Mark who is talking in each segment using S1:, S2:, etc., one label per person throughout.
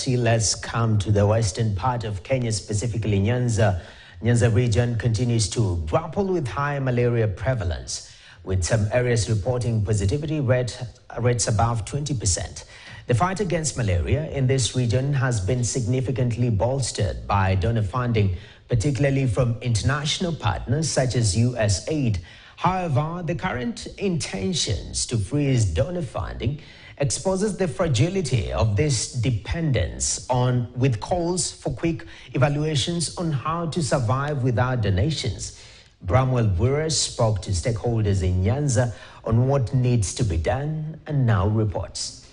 S1: Mercy. Let's come to the western part of Kenya, specifically Nyanza. Nyanza region continues to grapple with high malaria prevalence, with some areas reporting positivity rates above 20%. The fight against malaria in this region has been significantly bolstered by donor funding, particularly from international partners such as USAID. However, the current intentions to freeze donor funding exposes the fragility of this dependence with calls for quick evaluations on how to survive without donations. Bramwell Bure spoke to stakeholders in Nyanza on what needs to be done and now reports.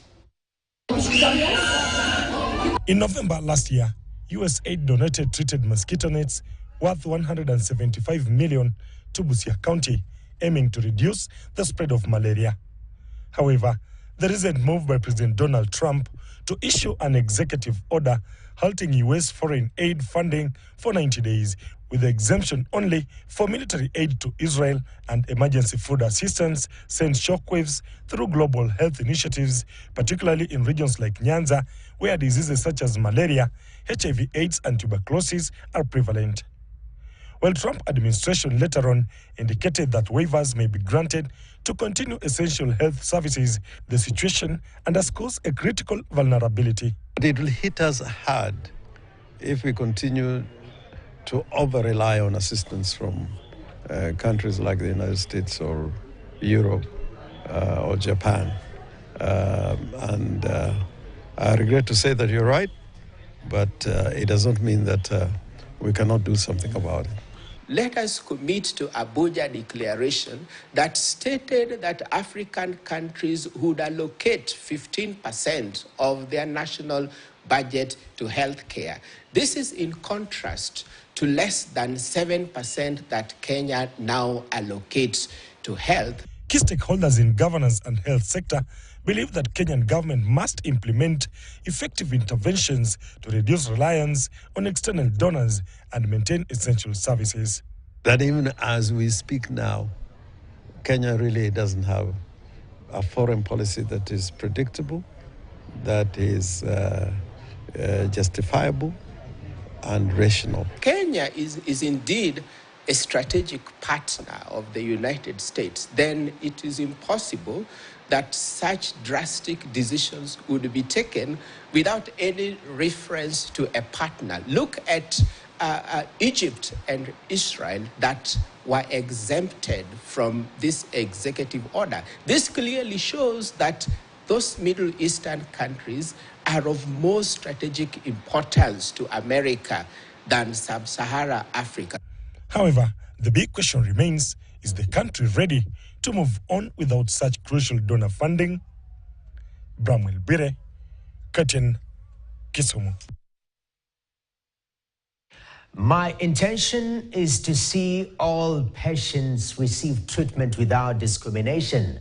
S2: In November last year, USAID donated treated mosquito nets worth $175 million to Busia County, aiming to reduce the spread of malaria. However, the recent move by President Donald Trump to issue an executive order halting U.S. foreign aid funding for 90 days, with the exemption only for military aid to Israel and emergency food assistance, sends shockwaves through global health initiatives, particularly in regions like Nyanza, where diseases such as malaria, HIV/AIDS, and tuberculosis are prevalent. While Trump administration later on indicated that waivers may be granted to continue essential health services, the situation underscores a critical vulnerability.
S3: It will hit us hard if we continue to over-rely on assistance from countries like the United States or Europe or Japan. I regret to say that you're right, but it does not mean that we cannot do something about it.
S4: Let us commit to Abuja Declaration that stated that African countries would allocate 15% of their national budget to health care. This is in contrast to less than 7% that Kenya now allocates to health.
S2: Key stakeholders in governance and health sector believe that Kenyan government must implement effective interventions to reduce reliance on external donors and maintain essential services.
S3: That even as we speak now, Kenya really doesn't have a foreign policy that is predictable, that is justifiable and rational.
S4: Kenya is indeed a strategic partner of the United States. Then it is impossible that such drastic decisions would be taken without any reference to a partner. Look at Egypt and Israel that were exempted from this executive order. This clearly shows that those Middle Eastern countries are of more strategic importance to America than Sub-Saharan Africa.
S2: However, the big question remains, is the country ready to move on without such crucial donor funding? Bramwell Bire, Curtin, Kisumu.
S1: My intention is to see all patients receive treatment without discrimination.